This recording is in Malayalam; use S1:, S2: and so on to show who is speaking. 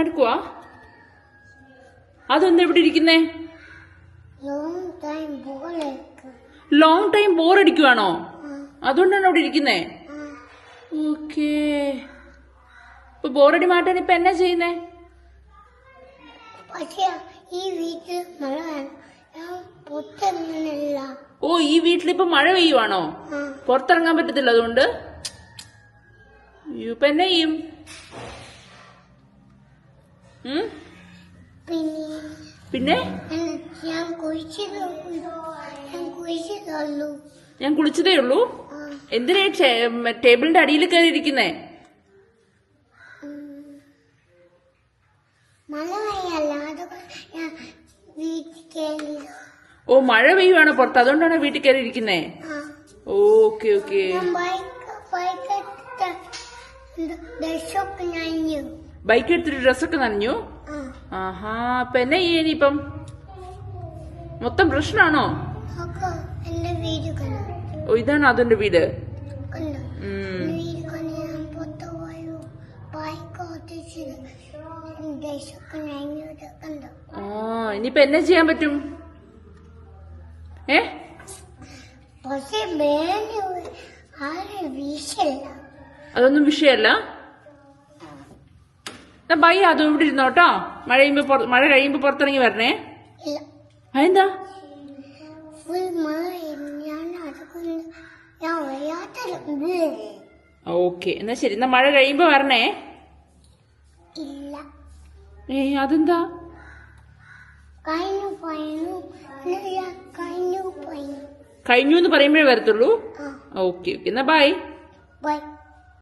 S1: എടുക്കുവാ? അതൊന്നും ഇവിടെ ഇരിക്കുന്നേ? ലോങ് ടൈം ബോറടിക്കുവാണോ? അതുകൊണ്ടാണ് അവിടെ ഇരിക്കുന്നേ? ഓക്കേ. ഇപ്പൊ ബോറടി മാറ്റാൻ ഇപ്പൊ എന്നാ ചെയ്യുന്നേ? ഓ, ഈ വീട്ടിലിപ്പൊ മഴ പെയ്യുവാണോ? പുറത്തിറങ്ങാൻ പറ്റത്തില്ല അതുകൊണ്ട്? ഇപ്പൊ എന്നാ ചെയ്യും? പിന്നെ ഞാൻ കുളിച്ചതേ ഉള്ളൂ. എന്തിനാ ടേബിളിന്റെ അടിയിൽ കയറിയിരിക്കുന്നേ? ഓ, മഴ പെയ്യുവാണോ പുറത്ത്? അതുകൊണ്ടാണ് വീട്ടിൽ കയറി ഇരിക്കുന്നേ? Okay okay. ബൈക്ക് എടുത്തിട്ട് ഡ്രസ്സൊക്കെ നനഞ്ഞു? ആഹാ. അപ്പൊ എന്നാ ചെയ്യനിപ്പം? മൊത്തം പ്രശ്നാണോ? ഓ, ഇതാണ് അതിന്റെ വീട്. ആ, ഇനിയിപ്പൊ എന്നാ ചെയ്യാൻ പറ്റും? അതൊന്നും വിഷയല്ല. ബൈ, അതും ഇവിടെ ഇരുന്നോട്ടോ. മഴ കഴിയുമ്പോ പുറത്തിറങ്ങി വരണേ. അതെന്താ? ഓക്കെ, എന്നാ ശരി. എന്നാ മഴ കഴിയുമ്പോ വരണേ. അതെന്താ? കഴിഞ്ഞു എന്ന് പറയുമ്പോഴേ വരത്തുള്ളൂ. Okay okay. എന്നാ ബൈ.